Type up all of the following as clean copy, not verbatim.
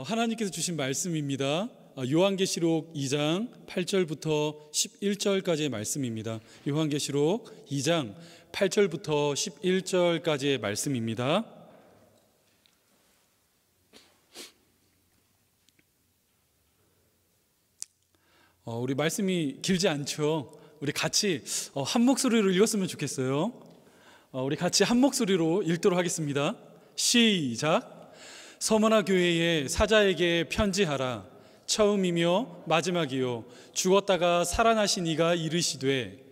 하나님께서 주신 말씀입니다. 요한계시록 2장 8절부터 11절까지의 말씀입니다. 요한계시록 2장 8절부터 11절까지의 말씀입니다. 우리 말씀이 길지 않죠. 우리 같이 한 목소리로 읽었으면 좋겠어요. 우리 같이 한 목소리로 읽도록 하겠습니다. 시작. 서머나 교회의 사자에게 편지하라. 처음이며 마지막이요 죽었다가 살아나신 이가 이르시되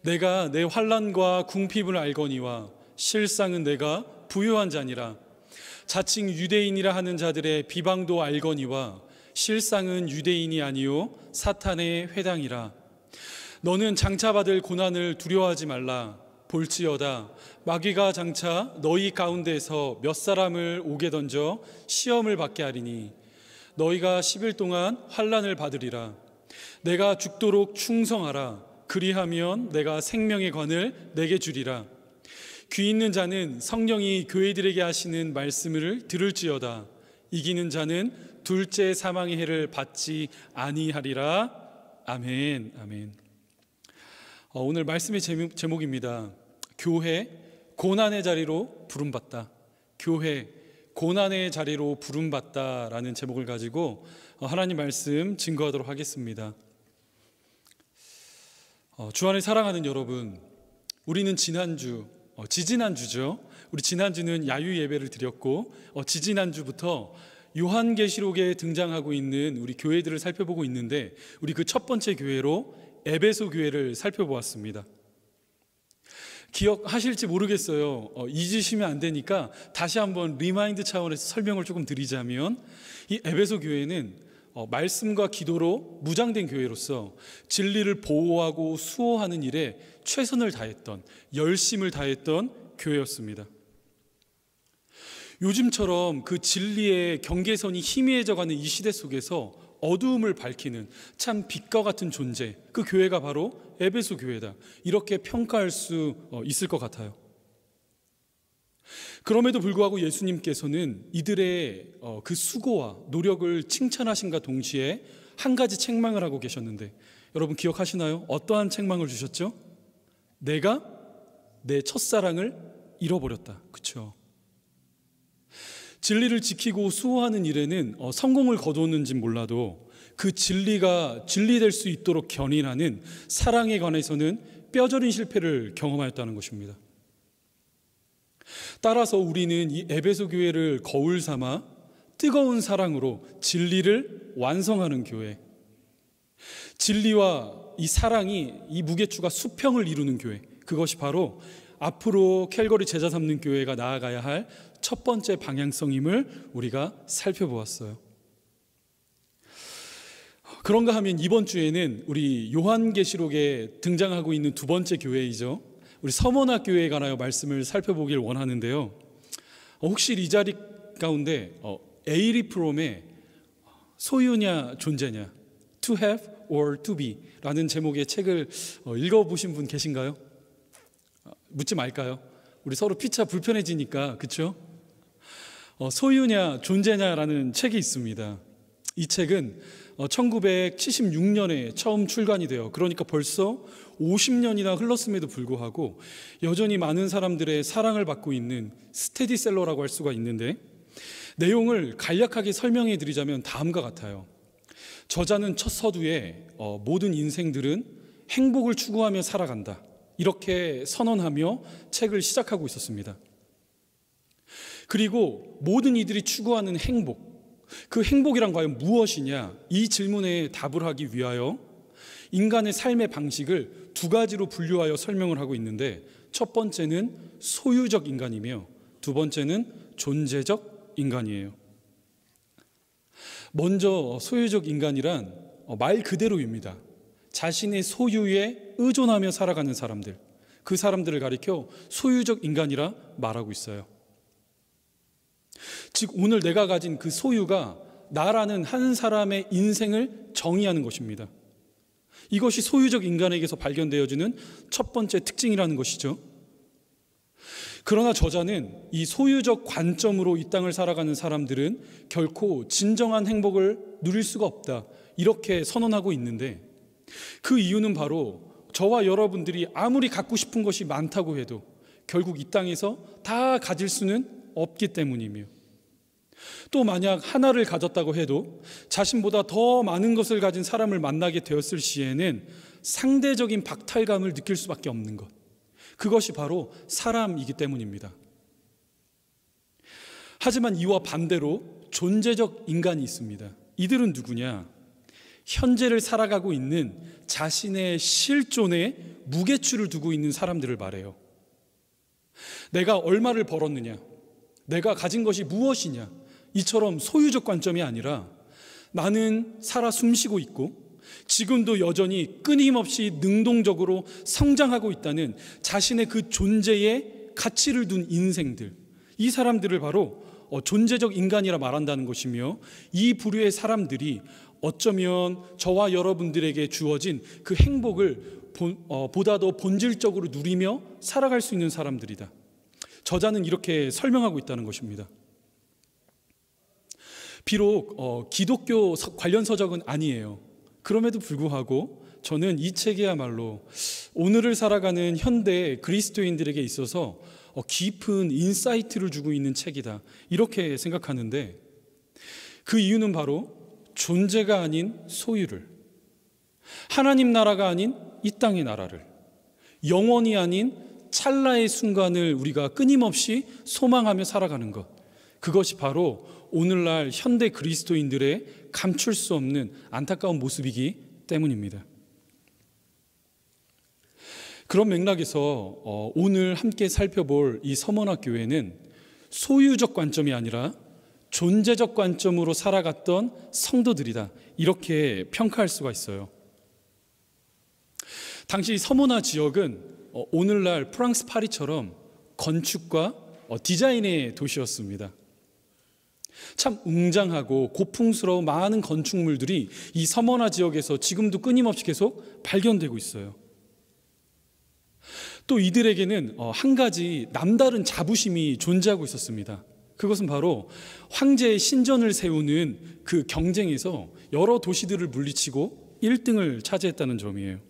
내가 내 환난과 궁핍을 알거니와 실상은 내가 부유한 자니라. 자칭 유대인이라 하는 자들의 비방도 알거니와 실상은 유대인이 아니요 사탄의 회당이라. 너는 장차 받을 고난을 두려워하지 말라. 볼지어다 마귀가 장차 너희 가운데서 몇 사람을 옥에 던져 시험을 받게 하리니 너희가 10일 동안 환난을 받으리라. 내가 죽도록 충성하라. 그리하면 내가 생명의 관을 내게 주리라. 귀 있는 자는 성령이 교회들에게 하시는 말씀을 들을지어다. 이기는 자는 둘째 사망의 해를 받지 아니하리라. 아멘. 아멘. 오늘 말씀의 제목입니다. 교회 고난의 자리로 부름받다. 교회 고난의 자리로 부름받다라는 제목을 가지고 하나님 말씀 증거하도록 하겠습니다. 주 안에 사랑하는 여러분, 우리는 지지난주죠. 우리 지난주는 야유 예배를 드렸고 지지난주부터 요한계시록에 등장하고 있는 우리 교회들을 살펴보고 있는데 우리 그 첫 번째 교회로 에베소 교회를 살펴보았습니다. 기억하실지 모르겠어요. 잊으시면 안 되니까 다시 한번 리마인드 차원에서 설명을 조금 드리자면 이 에베소 교회는 말씀과 기도로 무장된 교회로서 진리를 보호하고 수호하는 일에 최선을 다했던, 열심을 다했던 교회였습니다. 요즘처럼 그 진리의 경계선이 희미해져가는 이 시대 속에서 어두움을 밝히는 참 빛과 같은 존재, 그 교회가 바로 에베소 교회다, 이렇게 평가할 수 있을 것 같아요. 그럼에도 불구하고 예수님께서는 이들의 그 수고와 노력을 칭찬하신과 동시에 한 가지 책망을 하고 계셨는데 여러분 기억하시나요? 어떠한 책망을 주셨죠? 내가 내 첫사랑을 잃어버렸다. 그렇죠? 진리를 지키고 수호하는 일에는 성공을 거두었는지 몰라도 그 진리가 진리될 수 있도록 견인하는 사랑에 관해서는 뼈저린 실패를 경험하였다는 것입니다. 따라서 우리는 이 에베소 교회를 거울 삼아 뜨거운 사랑으로 진리를 완성하는 교회, 진리와 이 사랑이 이 무게추가 수평을 이루는 교회, 그것이 바로 앞으로 캘거리 제자 삼는 교회가 나아가야 할 첫 번째 방향성임을 우리가 살펴보았어요. 그런가 하면 이번 주에는 우리 요한계시록에 등장하고 있는 두 번째 교회이죠. 우리 서머나 교회에 관하여 말씀을 살펴보길 원하는데요. 혹시 이 자리 가운데 에이리 프롬의 소유냐 존재냐, To have or to be 라는 제목의 책을 읽어보신 분 계신가요? 묻지 말까요? 우리 서로 피차 불편해지니까, 그렇죠? 소유냐 존재냐라는 책이 있습니다. 이 책은 1976년에 처음 출간이 돼요. 그러니까 벌써 50년이나 흘렀음에도 불구하고 여전히 많은 사람들의 사랑을 받고 있는 스테디셀러라고 할 수가 있는데, 내용을 간략하게 설명해 드리자면 다음과 같아요. 저자는 첫 서두에 모든 인생들은 행복을 추구하며 살아간다, 이렇게 선언하며 책을 시작하고 있었습니다. 그리고 모든 이들이 추구하는 행복, 그 행복이란 과연 무엇이냐, 이 질문에 답을 하기 위하여 인간의 삶의 방식을 두 가지로 분류하여 설명을 하고 있는데, 첫 번째는 소유적 인간이며 두 번째는 존재적 인간이에요. 먼저 소유적 인간이란 말 그대로입니다. 자신의 소유에 의존하며 살아가는 사람들, 그 사람들을 가리켜 소유적 인간이라 말하고 있어요. 즉 오늘 내가 가진 그 소유가 나라는 한 사람의 인생을 정의하는 것입니다. 이것이 소유적 인간에게서 발견되어지는 첫 번째 특징이라는 것이죠. 그러나 저자는 이 소유적 관점으로 이 땅을 살아가는 사람들은 결코 진정한 행복을 누릴 수가 없다, 이렇게 선언하고 있는데, 그 이유는 바로 저와 여러분들이 아무리 갖고 싶은 것이 많다고 해도 결국 이 땅에서 다 가질 수는 없기 때문이며, 또 만약 하나를 가졌다고 해도 자신보다 더 많은 것을 가진 사람을 만나게 되었을 시에는 상대적인 박탈감을 느낄 수밖에 없는 것, 그것이 바로 사람이기 때문입니다. 하지만 이와 반대로 존재적 인간이 있습니다. 이들은 누구냐? 현재를 살아가고 있는 자신의 실존에 무게추를 두고 있는 사람들을 말해요. 내가 얼마를 벌었느냐, 내가 가진 것이 무엇이냐, 이처럼 소유적 관점이 아니라 나는 살아 숨쉬고 있고 지금도 여전히 끊임없이 능동적으로 성장하고 있다는 자신의 그 존재에 가치를 둔 인생들, 이 사람들을 바로 존재적 인간이라 말한다는 것이며, 이 부류의 사람들이 어쩌면 저와 여러분들에게 주어진 그 행복을 보다 더 본질적으로 누리며 살아갈 수 있는 사람들이다. 저자는 이렇게 설명하고 있다는 것입니다. 비록 기독교 관련 서적은 아니에요. 그럼에도 불구하고 저는 이 책이야말로 오늘을 살아가는 현대 그리스도인들에게 있어서 깊은 인사이트를 주고 있는 책이다, 이렇게 생각하는데, 그 이유는 바로 존재가 아닌 소유를, 하나님 나라가 아닌 이 땅의 나라를, 영원이 아닌 찰나의 순간을 우리가 끊임없이 소망하며 살아가는 것, 그것이 바로 오늘날 현대 그리스도인들의 감출 수 없는 안타까운 모습이기 때문입니다. 그런 맥락에서 오늘 함께 살펴볼 이 서머나 교회는 소유적 관점이 아니라 존재적 관점으로 살아갔던 성도들이다, 이렇게 평가할 수가 있어요. 당시 서머나 지역은 오늘날 프랑스 파리처럼 건축과 디자인의 도시였습니다. 참 웅장하고 고풍스러운 많은 건축물들이 이 서머나 지역에서 지금도 끊임없이 계속 발견되고 있어요. 또 이들에게는 한 가지 남다른 자부심이 존재하고 있었습니다. 그것은 바로 황제의 신전을 세우는 그 경쟁에서 여러 도시들을 물리치고 1등을 차지했다는 점이에요.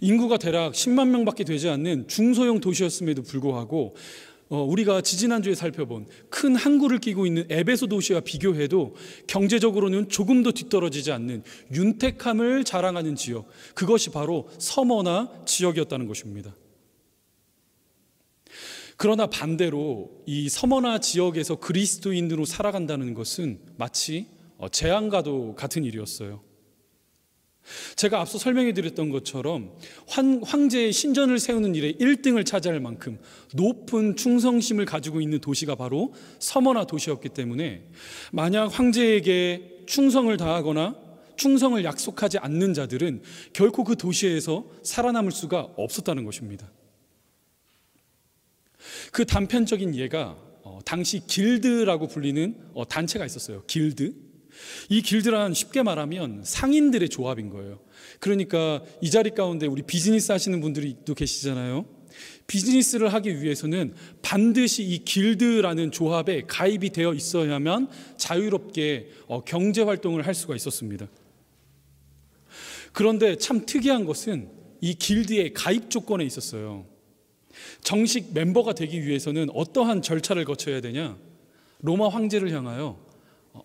인구가 대략 10만 명밖에 되지 않는 중소형 도시였음에도 불구하고 우리가 지지난주에 살펴본 큰 항구를 끼고 있는 에베소 도시와 비교해도 경제적으로는 조금도 뒤떨어지지 않는 윤택함을 자랑하는 지역, 그것이 바로 서머나 지역이었다는 것입니다. 그러나 반대로 이 서머나 지역에서 그리스도인으로 살아간다는 것은 마치 재앙과도 같은 일이었어요. 제가 앞서 설명해 드렸던 것처럼 황제의 신전을 세우는 일에 1등을 차지할 만큼 높은 충성심을 가지고 있는 도시가 바로 서머나 도시였기 때문에, 만약 황제에게 충성을 다하거나 충성을 약속하지 않는 자들은 결코 그 도시에서 살아남을 수가 없었다는 것입니다. 그 단편적인 예가 당시 길드라고 불리는 단체가 있었어요. 길드. 이 길드란 쉽게 말하면 상인들의 조합인 거예요. 그러니까 이 자리 가운데 우리 비즈니스 하시는 분들이 또 계시잖아요. 비즈니스를 하기 위해서는 반드시 이 길드라는 조합에 가입이 되어 있어야만 자유롭게 경제 활동을 할 수가 있었습니다. 그런데 참 특이한 것은 이 길드의 가입 조건에 있었어요. 정식 멤버가 되기 위해서는 어떠한 절차를 거쳐야 되냐? 로마 황제를 향하여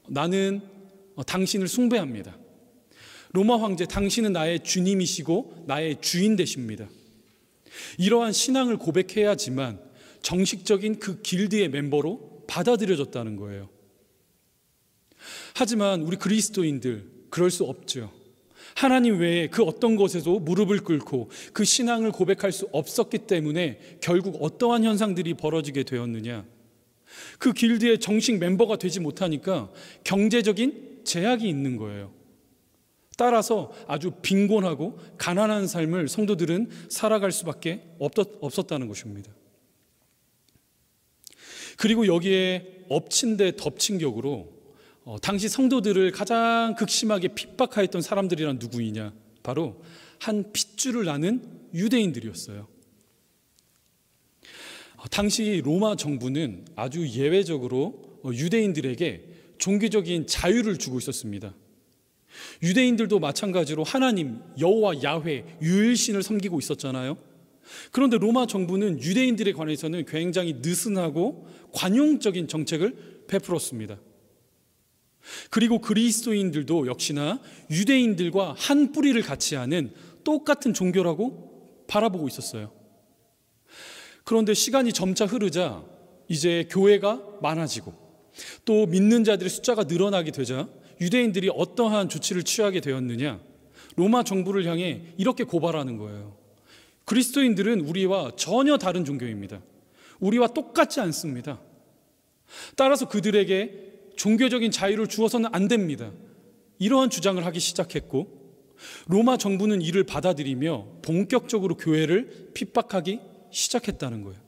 나는 당신을 숭배합니다. 로마 황제, 당신은 나의 주님이시고 나의 주인 되십니다. 이러한 신앙을 고백해야지만 정식적인 그 길드의 멤버로 받아들여졌다는 거예요. 하지만 우리 그리스도인들 그럴 수 없죠. 하나님 외에 그 어떤 곳에도 무릎을 꿇고 그 신앙을 고백할 수 없었기 때문에 결국 어떠한 현상들이 벌어지게 되었느냐? 그 길드의 정식 멤버가 되지 못하니까 경제적인 제약이 있는 거예요. 따라서 아주 빈곤하고 가난한 삶을 성도들은 살아갈 수밖에 없었다는 것입니다. 그리고 여기에 엎친 데 덮친 격으로 당시 성도들을 가장 극심하게 핍박하였던 사람들이란 누구이냐? 바로 한 핏줄을 나는 유대인들이었어요. 당시 로마 정부는 아주 예외적으로 유대인들에게 종교적인 자유를 주고 있었습니다. 유대인들도 마찬가지로 하나님 여호와 야훼 유일신을 섬기고 있었잖아요. 그런데 로마 정부는 유대인들에 관해서는 굉장히 느슨하고 관용적인 정책을 베풀었습니다. 그리고 그리스도인들도 역시나 유대인들과 한 뿌리를 같이 하는 똑같은 종교라고 바라보고 있었어요. 그런데 시간이 점차 흐르자 이제 교회가 많아지고 또 믿는 자들의 숫자가 늘어나게 되자 유대인들이 어떠한 조치를 취하게 되었느냐? 로마 정부를 향해 이렇게 고발하는 거예요. 그리스도인들은 우리와 전혀 다른 종교입니다. 우리와 똑같지 않습니다. 따라서 그들에게 종교적인 자유를 주어서는 안 됩니다. 이러한 주장을 하기 시작했고 로마 정부는 이를 받아들이며 본격적으로 교회를 핍박하기 시작했다는 거예요.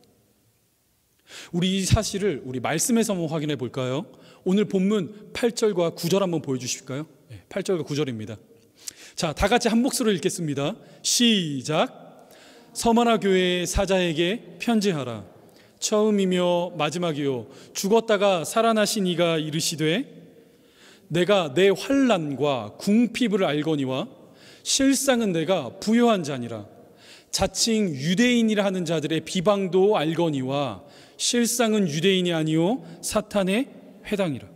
우리 이 사실을 우리 말씀에서 한번 확인해 볼까요? 오늘 본문 8절과 9절 한번 보여주실까요? 8절과 9절입니다. 자, 다 같이 한 목소리로 읽겠습니다. 시작. 서머나 교회의 사자에게 편지하라. 처음이며 마지막이요 죽었다가 살아나신 이가 이르시되 내가 내 환난과 궁핍을 알거니와 실상은 내가 부요한 자니라. 자칭 유대인이라 하는 자들의 비방도 알거니와 실상은 유대인이 아니요 사탄의 회당이라.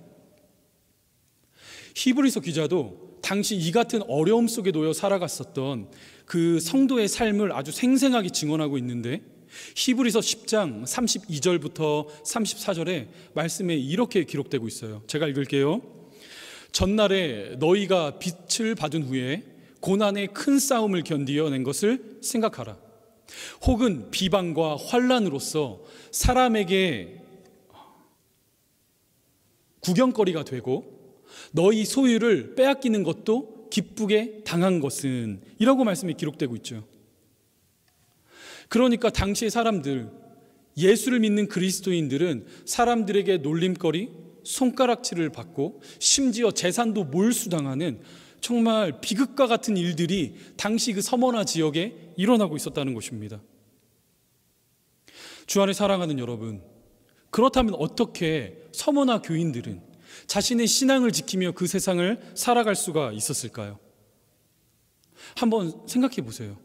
히브리서 기자도 당시 이 같은 어려움 속에 놓여 살아갔었던 그 성도의 삶을 아주 생생하게 증언하고 있는데 히브리서 10장 32절부터 34절에 말씀에 이렇게 기록되고 있어요. 제가 읽을게요. 전날에 너희가 빛을 받은 후에 고난의 큰 싸움을 견디어낸 것을 생각하라. 혹은 비방과 환난으로서 사람에게 구경거리가 되고 너희 소유를 빼앗기는 것도 기쁘게 당한 것은 이라고 말씀이 기록되고 있죠. 그러니까 당시의 사람들, 예수를 믿는 그리스도인들은 사람들에게 놀림거리, 손가락질을 받고 심지어 재산도 몰수당하는 정말 비극과 같은 일들이 당시 그 서머나 지역에 일어나고 있었다는 것입니다. 주 안에 사랑하는 여러분, 그렇다면 어떻게 서머나 교인들은 자신의 신앙을 지키며 그 세상을 살아갈 수가 있었을까요? 한번 생각해 보세요.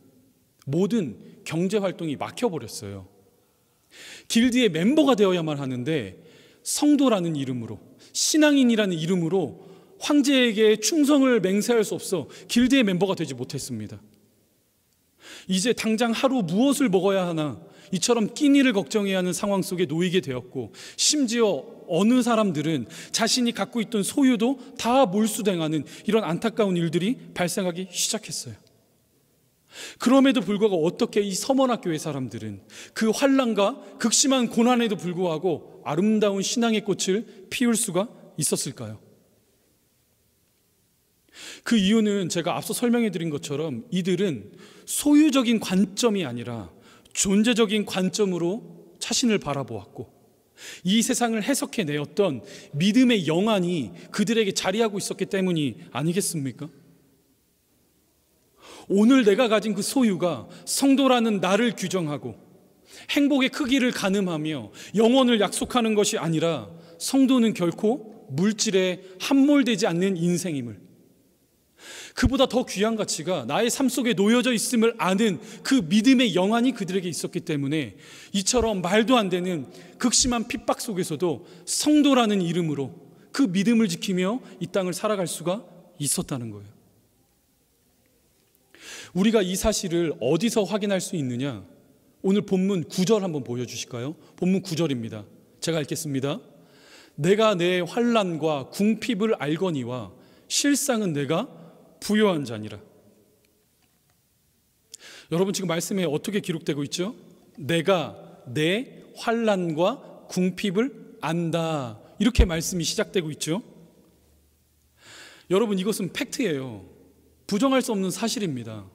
모든 경제활동이 막혀버렸어요. 길드의 멤버가 되어야만 하는데 성도라는 이름으로, 신앙인이라는 이름으로 황제에게 충성을 맹세할 수 없어 길드의 멤버가 되지 못했습니다. 이제 당장 하루 무엇을 먹어야 하나 이처럼 끼니를 걱정해야 하는 상황 속에 놓이게 되었고 심지어 어느 사람들은 자신이 갖고 있던 소유도 다 몰수당하는 이런 안타까운 일들이 발생하기 시작했어요. 그럼에도 불구하고 어떻게 이 서머나 교회 사람들은 그 환난과 극심한 고난에도 불구하고 아름다운 신앙의 꽃을 피울 수가 있었을까요? 그 이유는 제가 앞서 설명해 드린 것처럼 이들은 소유적인 관점이 아니라 존재적인 관점으로 자신을 바라보았고 이 세상을 해석해 내었던 믿음의 영안이 그들에게 자리하고 있었기 때문이 아니겠습니까? 오늘 내가 가진 그 소유가 성도라는 나를 규정하고 행복의 크기를 가늠하며 영원을 약속하는 것이 아니라 성도는 결코 물질에 함몰되지 않는 인생임을, 그보다 더 귀한 가치가 나의 삶 속에 놓여져 있음을 아는 그 믿음의 영안이 그들에게 있었기 때문에 이처럼 말도 안 되는 극심한 핍박 속에서도 성도라는 이름으로 그 믿음을 지키며 이 땅을 살아갈 수가 있었다는 거예요. 우리가 이 사실을 어디서 확인할 수 있느냐? 오늘 본문 9절 한번 보여주실까요? 본문 9절입니다. 제가 읽겠습니다. 내가 내 환난과 궁핍을 알거니와 실상은 내가 부요한 자니라. 여러분 지금 말씀에 어떻게 기록되고 있죠? 내가 내 환난과 궁핍을 안다, 이렇게 말씀이 시작되고 있죠. 여러분 이것은 팩트예요. 부정할 수 없는 사실입니다.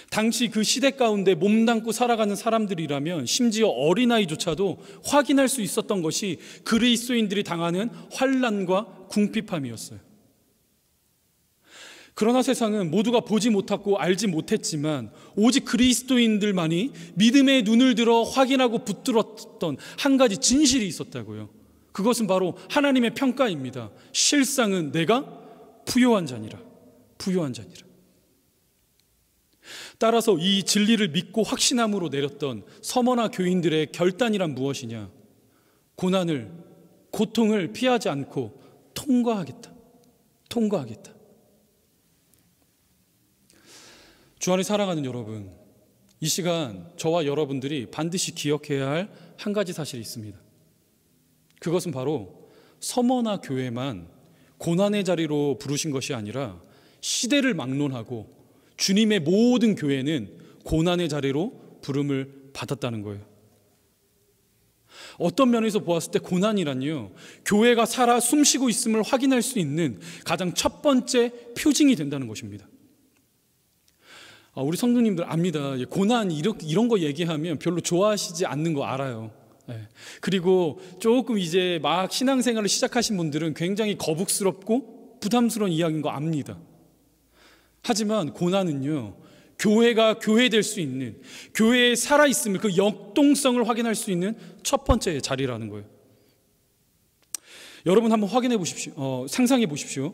당시 그 시대 가운데 몸담고 살아가는 사람들이라면 심지어 어린아이조차도 확인할 수 있었던 것이 그리스도인들이 당하는 환난과 궁핍함이었어요. 그러나 세상은 모두가 보지 못하고 알지 못했지만 오직 그리스도인들만이 믿음의 눈을 들어 확인하고 붙들었던 한 가지 진실이 있었다고요. 그것은 바로 하나님의 평가입니다. 실상은 내가 부요한 자니라. 부요한 자니라. 따라서 이 진리를 믿고 확신함으로 내렸던 서머나 교인들의 결단이란 무엇이냐? 고난을, 고통을 피하지 않고 통과하겠다. 통과하겠다. 주 안에 사랑하는 여러분, 이 시간 저와 여러분들이 반드시 기억해야 할 한 가지 사실이 있습니다. 그것은 바로 서머나 교회만 고난의 자리로 부르신 것이 아니라 시대를 막론하고 주님의 모든 교회는 고난의 자리로 부름을 받았다는 거예요. 어떤 면에서 보았을 때 고난이란요, 교회가 살아 숨쉬고 있음을 확인할 수 있는 가장 첫 번째 표징이 된다는 것입니다. 우리 성도님들 압니다. 고난 이런 거 얘기하면 별로 좋아하시지 않는 거 알아요. 그리고 조금 이제 막 신앙생활을 시작하신 분들은 굉장히 거북스럽고 부담스러운 이야기인 거 압니다. 하지만 고난은요, 교회가 교회될 수 있는, 교회에 살아있음을, 그 역동성을 확인할 수 있는 첫 번째 자리라는 거예요. 여러분 한번 확인해 보십시오. 상상해 보십시오.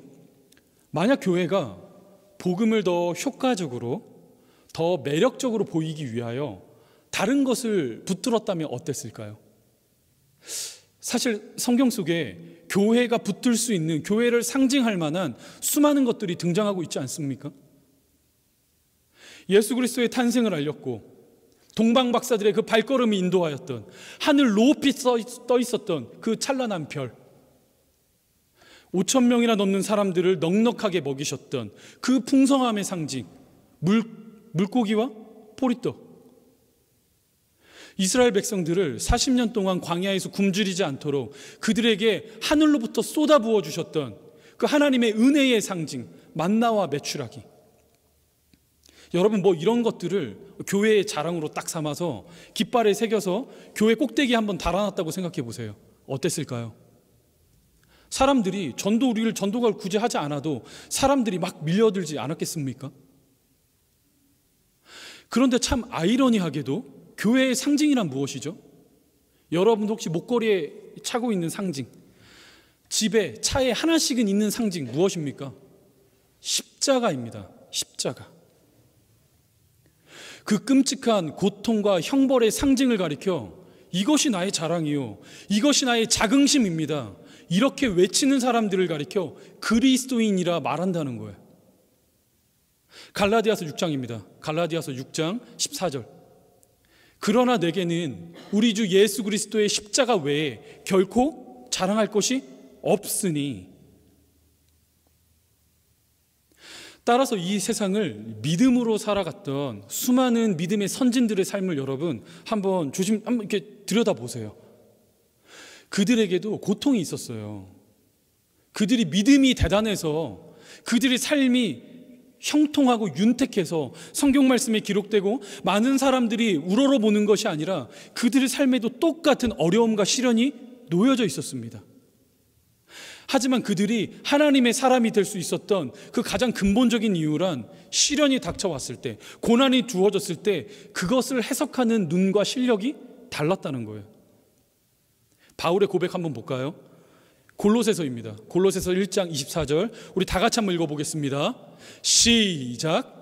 만약 교회가 복음을 더 효과적으로, 더 매력적으로 보이기 위하여 다른 것을 붙들었다면 어땠을까요? 사실 성경 속에 교회가 붙들 수 있는, 교회를 상징할 만한 수많은 것들이 등장하고 있지 않습니까? 예수 그리스도의 탄생을 알렸고, 동방 박사들의 그 발걸음이 인도하였던, 하늘 높이 떠 있었던 그 찬란한 별, 5천 명이나 넘는 사람들을 넉넉하게 먹이셨던 그 풍성함의 상징, 물고기와 보리떡. 이스라엘 백성들을 40년 동안 광야에서 굶주리지 않도록 그들에게 하늘로부터 쏟아부어 주셨던 그 하나님의 은혜의 상징, 만나와 메추라기. 여러분, 이런 것들을 교회의 자랑으로 딱 삼아서 깃발에 새겨서 교회 꼭대기에 한번 달아놨다고 생각해 보세요. 어땠을까요? 사람들이 우리를 전도가 굳이 하지 않아도 사람들이 막 밀려들지 않았겠습니까? 그런데 참 아이러니하게도 교회의 상징이란 무엇이죠? 여러분 혹시 목걸이에 차고 있는 상징, 집에, 차에 하나씩은 있는 상징 무엇입니까? 십자가입니다. 십자가. 그 끔찍한 고통과 형벌의 상징을 가리켜 이것이 나의 자랑이요, 이것이 나의 자긍심입니다, 이렇게 외치는 사람들을 가리켜 그리스도인이라 말한다는 거예요. 갈라디아서 6장입니다. 갈라디아서 6장 14절. 그러나 내게는 우리 주 예수 그리스도의 십자가 외에 결코 자랑할 것이 없으니. 따라서 이 세상을 믿음으로 살아갔던 수많은 믿음의 선진들의 삶을 여러분 한번 이렇게 들여다보세요. 그들에게도 고통이 있었어요. 그들이 믿음이 대단해서, 그들의 삶이 형통하고 윤택해서 성경 말씀에 기록되고 많은 사람들이 우러러보는 것이 아니라 그들의 삶에도 똑같은 어려움과 시련이 놓여져 있었습니다. 하지만 그들이 하나님의 사람이 될 수 있었던 그 가장 근본적인 이유란, 시련이 닥쳐왔을 때, 고난이 주어졌을 때 그것을 해석하는 눈과 실력이 달랐다는 거예요. 바울의 고백 한번 볼까요? 골로새서입니다. 골로새서 1장 24절, 우리 다 같이 한번 읽어보겠습니다. 시작.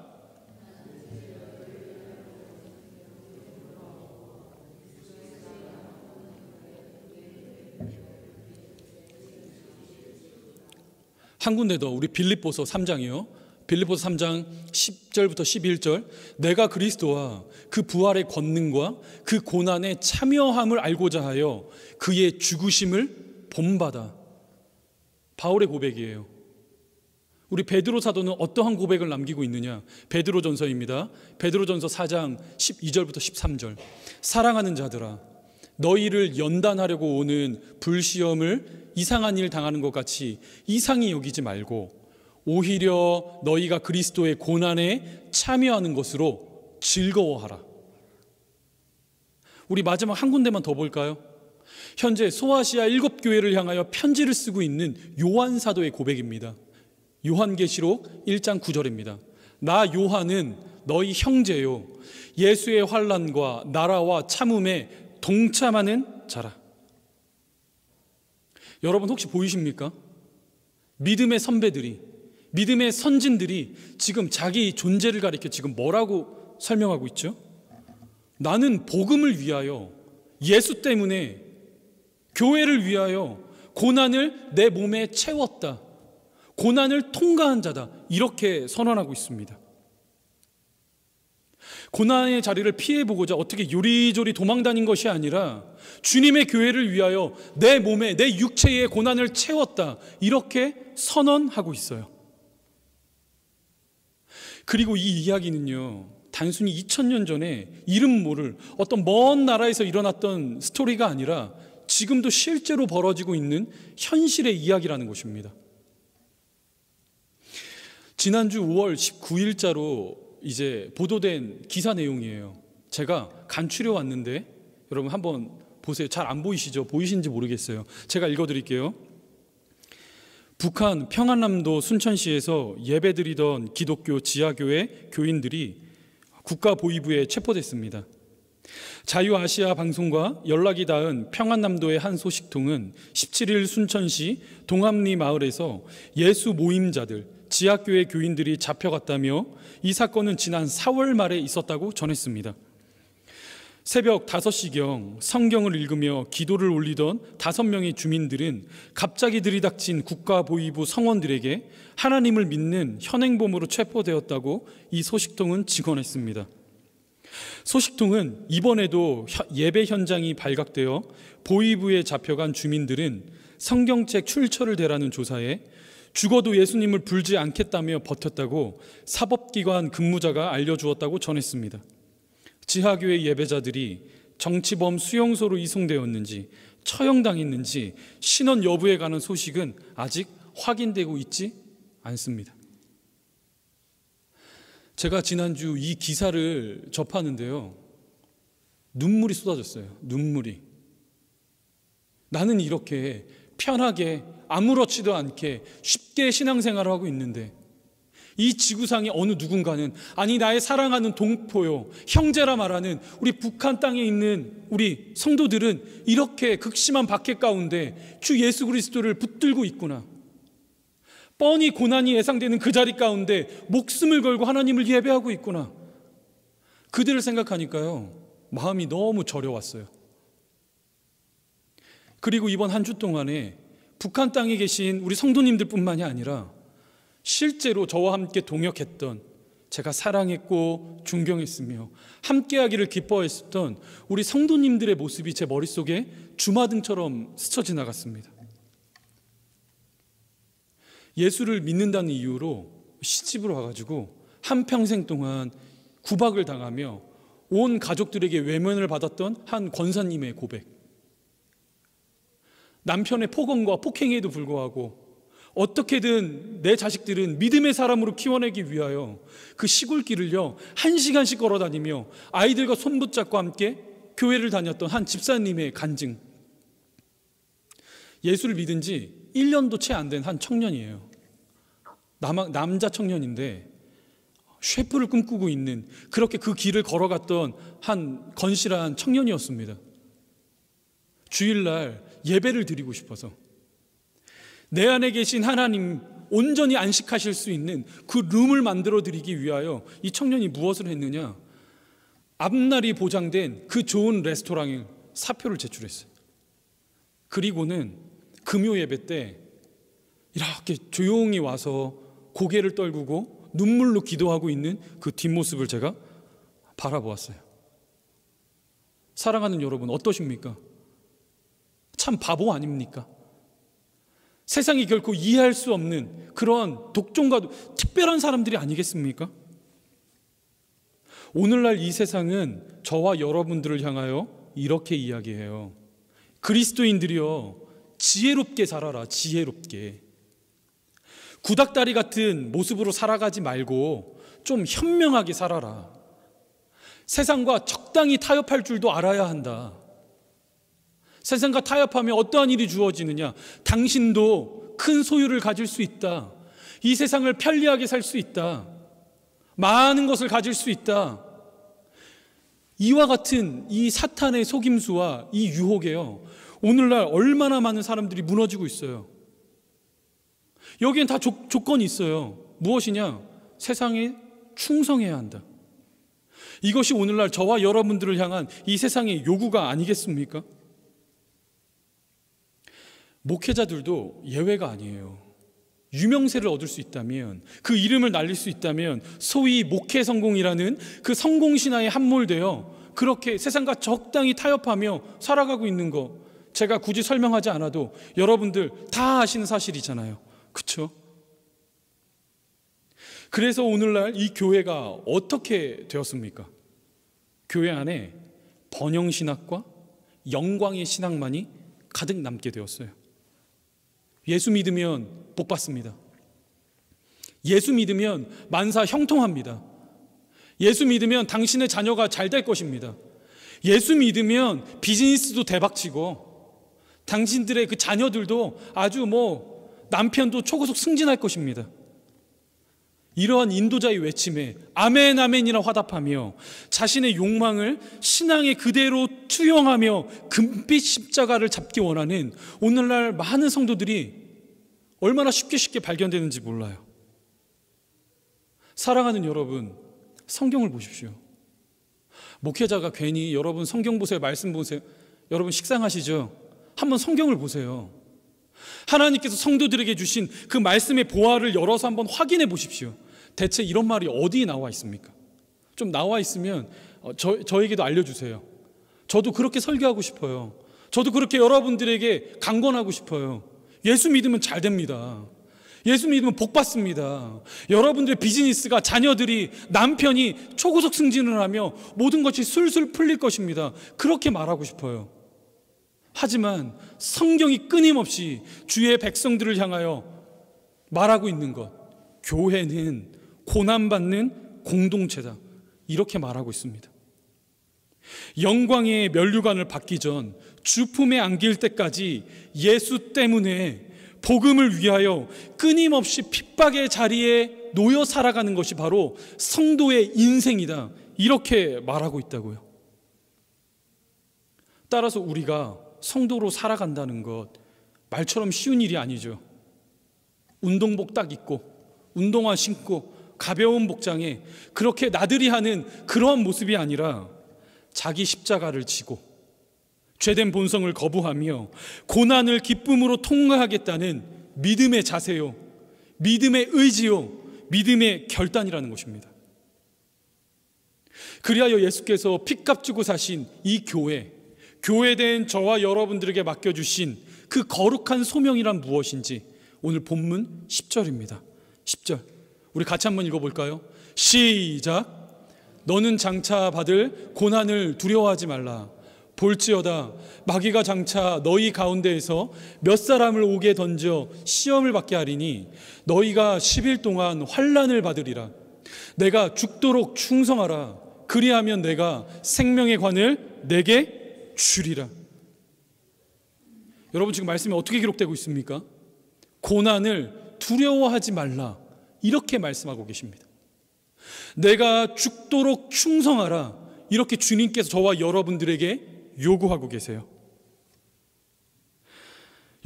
한 군데 더, 우리 빌립보서 3장이요. 빌립보서 3장 10절부터 11절. 내가 그리스도와 그 부활의 권능과 그 고난의 참여함을 알고자 하여 그의 죽으심을 본받아. 바울의 고백이에요. 우리 베드로 사도는 어떠한 고백을 남기고 있느냐? 베드로전서입니다. 베드로전서 4장 12절부터 13절. 사랑하는 자들아, 너희를 연단하려고 오는 불시험을 이상한 일 당하는 것 같이 이상히 여기지 말고 오히려 너희가 그리스도의 고난에 참여하는 것으로 즐거워하라. 우리 마지막 한 군데만 더 볼까요? 현재 소아시아 7교회를 향하여 편지를 쓰고 있는 요한 사도의 고백입니다. 요한계시록 1장 9절입니다. 나 요한은 너희 형제요 예수의 환난과 나라와 참음에 동참하는 자라. 여러분 혹시 보이십니까? 믿음의 선배들이, 믿음의 선진들이 지금 자기 존재를 가리켜 지금 뭐라고 설명하고 있죠? 나는 복음을 위하여, 예수 때문에, 교회를 위하여 고난을 내 몸에 채웠다, 고난을 통과한 자다, 이렇게 선언하고 있습니다. 고난의 자리를 피해보고자 어떻게 요리조리 도망다닌 것이 아니라 주님의 교회를 위하여 내 몸에, 내 육체의 고난을 채웠다, 이렇게 선언하고 있어요. 그리고 이 이야기는요, 단순히 2000년 전에 이름 모를 어떤 먼 나라에서 일어났던 스토리가 아니라 지금도 실제로 벌어지고 있는 현실의 이야기라는 것입니다. 지난주 5월 19일자로 이제 보도된 기사 내용이에요. 제가 간추려 왔는데 여러분 한번 보세요. 잘 안 보이시죠? 보이시는지 모르겠어요. 제가 읽어드릴게요. 북한 평안남도 순천시에서 예배드리던 기독교 지하교회 교인들이 국가보위부에 체포됐습니다. 자유아시아 방송과 연락이 닿은 평안남도의 한 소식통은 17일 순천시 동암리 마을에서 예수 모임자들, 지하교회 교인들이 잡혀갔다며 이 사건은 지난 4월 말에 있었다고 전했습니다. 새벽 5시경 성경을 읽으며 기도를 올리던 5명의 주민들은 갑자기 들이닥친 국가보위부 성원들에게 하나님을 믿는 현행범으로 체포되었다고 이 소식통은 증언했습니다. 소식통은 이번에도 예배 현장이 발각되어 보위부에 잡혀간 주민들은 성경책 출처를 대라는 조사에 죽어도 예수님을 불지 않겠다며 버텼다고 사법기관 근무자가 알려주었다고 전했습니다. 지하교회 예배자들이 정치범 수용소로 이송되었는지 처형당했는지 신원 여부에 관한 소식은 아직 확인되고 있지 않습니다. 제가 지난주 이 기사를 접하는데요, 눈물이 쏟아졌어요. 눈물이. 나는 이렇게 편하게 아무렇지도 않게 쉽게 신앙생활을 하고 있는데 이 지구상의 어느 누군가는, 아니 나의 사랑하는 동포요, 형제라 말하는 우리 북한 땅에 있는 우리 성도들은 이렇게 극심한 박해 가운데 주 예수 그리스도를 붙들고 있구나, 뻔히 고난이 예상되는 그 자리 가운데 목숨을 걸고 하나님을 예배하고 있구나, 그들을 생각하니까요 마음이 너무 저려왔어요. 그리고 이번 한 주 동안에 북한 땅에 계신 우리 성도님들 뿐만이 아니라 실제로 저와 함께 동역했던, 제가 사랑했고 존경했으며 함께하기를 기뻐했었던 우리 성도님들의 모습이 제 머릿속에 주마등처럼 스쳐 지나갔습니다. 예수를 믿는다는 이유로 시집으로 와가지고 한평생 동안 구박을 당하며 온 가족들에게 외면을 받았던 한 권사님의 고백, 남편의 폭언과 폭행에도 불구하고 어떻게든 내 자식들은 믿음의 사람으로 키워내기 위하여 그 시골길을요 1시간씩 걸어다니며 아이들과 손붙잡고 함께 교회를 다녔던 한 집사님의 간증. 예수를 믿은 지 1년도 채 안 된 한 청년이에요. 남자 청년인데 셰프를 꿈꾸고 있는, 그렇게 그 길을 걸어갔던 한 건실한 청년이었습니다. 주일날 예배를 드리고 싶어서 내 안에 계신 하나님 온전히 안식하실 수 있는 그 룸을 만들어 드리기 위하여 이 청년이 무엇을 했느냐, 앞날이 보장된 그 좋은 레스토랑에 사표를 제출했어요. 그리고는 금요 예배 때 이렇게 조용히 와서 고개를 떨구고 눈물로 기도하고 있는 그 뒷모습을 제가 바라보았어요. 사랑하는 여러분, 어떠십니까? 참 바보 아닙니까? 세상이 결코 이해할 수 없는 그런 독종과 특별한 사람들이 아니겠습니까? 오늘날 이 세상은 저와 여러분들을 향하여 이렇게 이야기해요. 그리스도인들이여 지혜롭게 살아라, 지혜롭게. 구닥다리 같은 모습으로 살아가지 말고 좀 현명하게 살아라. 세상과 적당히 타협할 줄도 알아야 한다. 세상과 타협하면 어떠한 일이 주어지느냐, 당신도 큰 소유를 가질 수 있다. 이 세상을 편리하게 살 수 있다. 많은 것을 가질 수 있다. 이와 같은 이 사탄의 속임수와 이 유혹에요, 오늘날 얼마나 많은 사람들이 무너지고 있어요. 여기엔 다 조건이 있어요. 무엇이냐? 세상에 충성해야 한다. 이것이 오늘날 저와 여러분들을 향한 이 세상의 요구가 아니겠습니까? 목회자들도 예외가 아니에요. 유명세를 얻을 수 있다면, 그 이름을 날릴 수 있다면, 소위 목회 성공이라는 그 성공신화에 함몰되어 그렇게 세상과 적당히 타협하며 살아가고 있는 거, 제가 굳이 설명하지 않아도 여러분들 다 아시는 사실이잖아요. 그렇죠? 그래서 오늘날 이 교회가 어떻게 되었습니까? 교회 안에 번영신학과 영광의 신학만이 가득 남게 되었어요. 예수 믿으면 복 받습니다. 예수 믿으면 만사 형통합니다. 예수 믿으면 당신의 자녀가 잘 될 것입니다. 예수 믿으면 비즈니스도 대박치고 당신들의 그 자녀들도 아주 남편도 초고속 승진할 것입니다. 이러한 인도자의 외침에 아멘 아멘이라 화답하며 자신의 욕망을 신앙에 그대로 투영하며 금빛 십자가를 잡기 원하는 오늘날 많은 성도들이 얼마나 쉽게 발견되는지 몰라요. 사랑하는 여러분, 성경을 보십시오. 목회자가 괜히 여러분 성경 보세요, 말씀 보세요, 여러분 식상하시죠? 한번 성경을 보세요. 하나님께서 성도들에게 주신 그 말씀의 보화를 열어서 한번 확인해 보십시오. 대체 이런 말이 어디에 나와 있습니까? 좀 나와 있으면 저에게도 알려주세요. 저도 그렇게 설교하고 싶어요. 저도 그렇게 여러분들에게 강권하고 싶어요. 예수 믿으면 잘 됩니다. 예수 믿으면 복 받습니다. 여러분들의 비즈니스가, 자녀들이, 남편이 초고속 승진을 하며 모든 것이 술술 풀릴 것입니다. 그렇게 말하고 싶어요. 하지만 성경이 끊임없이 주의 백성들을 향하여 말하고 있는 것, 교회는 고난받는 공동체다, 이렇게 말하고 있습니다. 영광의 면류관을 받기 전 주품에 안길 때까지 예수 때문에 복음을 위하여 끊임없이 핍박의 자리에 놓여 살아가는 것이 바로 성도의 인생이다, 이렇게 말하고 있다고요. 따라서 우리가 성도로 살아간다는 것, 말처럼 쉬운 일이 아니죠. 운동복 딱 입고 운동화 신고 가벼운 복장에 그렇게 나들이 하는 그러한 모습이 아니라 자기 십자가를 지고 죄된 본성을 거부하며 고난을 기쁨으로 통과하겠다는 믿음의 자세요, 믿음의 의지요, 믿음의 결단이라는 것입니다. 그리하여 예수께서 피값 주고 사신 이 교회된 저와 여러분들에게 맡겨주신 그 거룩한 소명이란 무엇인지 오늘 본문 10절입니다. 10절 우리 같이 한번 읽어볼까요? 시작. 너는 장차 받을 고난을 두려워하지 말라. 볼지어다 마귀가 장차 너희 가운데에서 몇 사람을 옥에 던져 시험을 받게 하리니 너희가 10일 동안 환난을 받으리라. 내가 죽도록 충성하라. 그리하면 내가 생명의 관을 내게 주리라. 여러분, 지금 말씀이 어떻게 기록되고 있습니까? 고난을 두려워하지 말라, 이렇게 말씀하고 계십니다. 내가 죽도록 충성하라, 이렇게 주님께서 저와 여러분들에게 요구하고 계세요.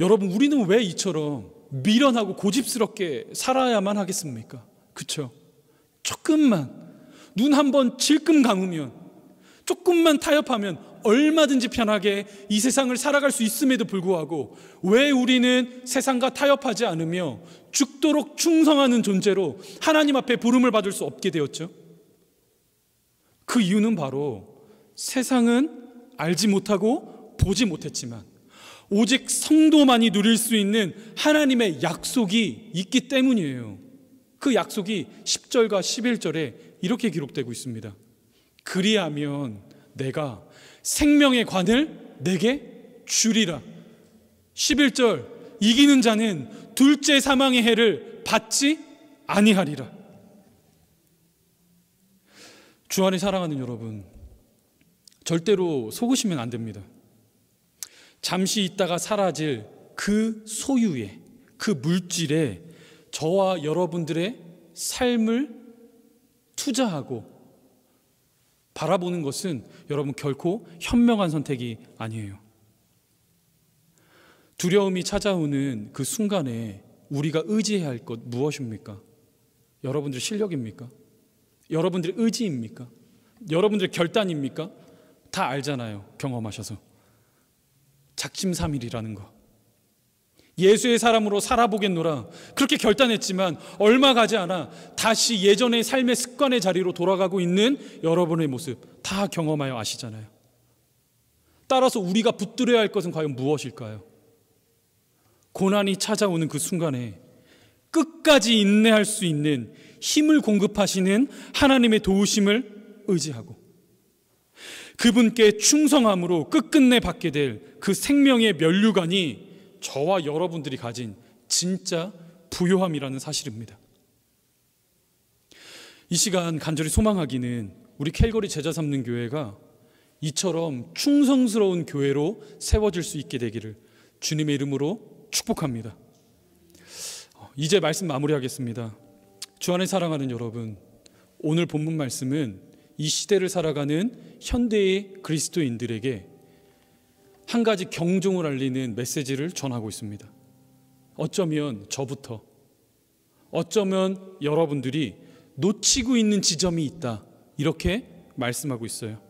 여러분, 우리는 왜 이처럼 미련하고 고집스럽게 살아야만 하겠습니까? 그렇죠? 조금만 눈 한번 질끔 감으면, 조금만 타협하면 얼마든지 편하게 이 세상을 살아갈 수 있음에도 불구하고 왜 우리는 세상과 타협하지 않으며 죽도록 충성하는 존재로 하나님 앞에 부름을 받을 수 없게 되었죠? 그 이유는 바로 세상은 알지 못하고 보지 못했지만 오직 성도만이 누릴 수 있는 하나님의 약속이 있기 때문이에요. 그 약속이 10절과 11절에 이렇게 기록되고 있습니다. 그리하면 내가 생명의 관을 내게 주리라. 11절, 이기는 자는 둘째 사망의 해를 받지 아니하리라. 주 안에 사랑하는 여러분, 절대로 속으시면 안 됩니다. 잠시 있다가 사라질 그 소유에, 그 물질에 저와 여러분들의 삶을 투자하고 바라보는 것은 여러분 결코 현명한 선택이 아니에요. 두려움이 찾아오는 그 순간에 우리가 의지해야 할 것 무엇입니까? 여러분들의 실력입니까? 여러분들의 의지입니까? 여러분들의 결단입니까? 다 알잖아요. 경험하셔서. 작심삼일이라는 거. 예수의 사람으로 살아보겠노라 그렇게 결단했지만 얼마 가지 않아 다시 예전의 삶의 습관의 자리로 돌아가고 있는 여러분의 모습 다 경험하여 아시잖아요. 따라서 우리가 붙들어야 할 것은 과연 무엇일까요? 고난이 찾아오는 그 순간에 끝까지 인내할 수 있는 힘을 공급하시는 하나님의 도우심을 의지하고 그분께 충성함으로 끝끝내 받게 될 그 생명의 면류관이 저와 여러분들이 가진 진짜 부요함이라는 사실입니다. 이 시간 간절히 소망하기는 우리 캘거리 제자 삼는 교회가 이처럼 충성스러운 교회로 세워질 수 있게 되기를 주님의 이름으로 축복합니다. 이제 말씀 마무리하겠습니다. 주 안에 사랑하는 여러분, 오늘 본문 말씀은 이 시대를 살아가는 현대의 그리스도인들에게 한 가지 경종을 알리는 메시지를 전하고 있습니다. 어쩌면 저부터, 어쩌면 여러분들이 놓치고 있는 지점이 있다, 이렇게 말씀하고 있어요.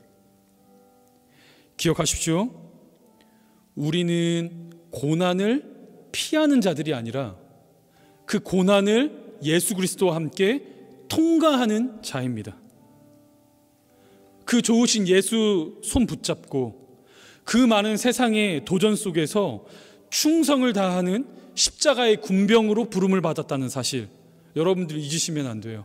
기억하십시오. 우리는 고난을 피하는 자들이 아니라 그 고난을 예수 그리스도와 함께 통과하는 자입니다. 그 좋으신 예수 손 붙잡고 그 많은 세상의 도전 속에서 충성을 다하는 십자가의 군병으로 부름을 받았다는 사실, 여러분들이 잊으시면 안 돼요.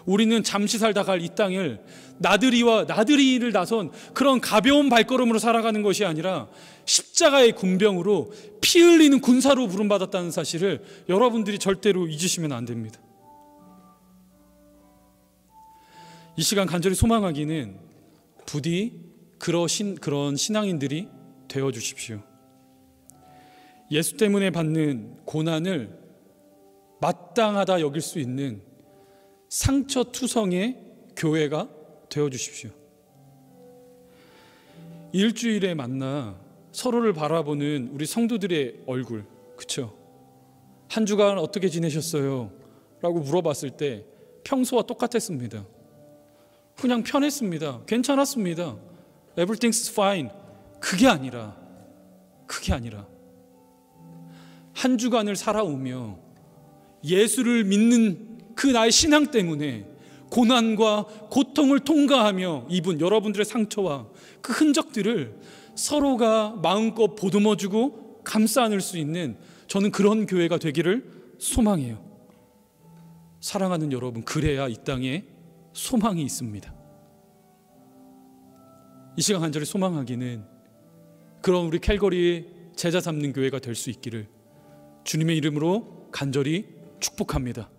우리는 잠시 살다 갈 이 땅을 나들이를 나선 그런 가벼운 발걸음으로 살아가는 것이 아니라 십자가의 군병으로 피 흘리는 군사로 부름받았다는 사실을 여러분들이 절대로 잊으시면 안 됩니다. 이 시간 간절히 소망하기는 부디 그런 신앙인들이 되어 주십시오. 예수 때문에 받는 고난을 마땅하다 여길 수 있는 상처투성의 교회가 되어 주십시오. 일주일에 만나 서로를 바라보는 우리 성도들의 얼굴, 그쵸? 한 주간 어떻게 지내셨어요? 라고 물어봤을 때 평소와 똑같았습니다. 그냥 편했습니다. 괜찮았습니다. Everything's fine. 그게 아니라 한 주간을 살아오며 예수를 믿는 그 나의 신앙 때문에 고난과 고통을 통과하며 입은 여러분들의 상처와 그 흔적들을 서로가 마음껏 보듬어주고 감싸 안을 수 있는, 저는 그런 교회가 되기를 소망해요. 사랑하는 여러분, 그래야 이 땅에 소망이 있습니다. 이 시간 간절히 소망하기는 그런 우리 캘거리의 제자 삼는 교회가 될 수 있기를 주님의 이름으로 간절히 축복합니다.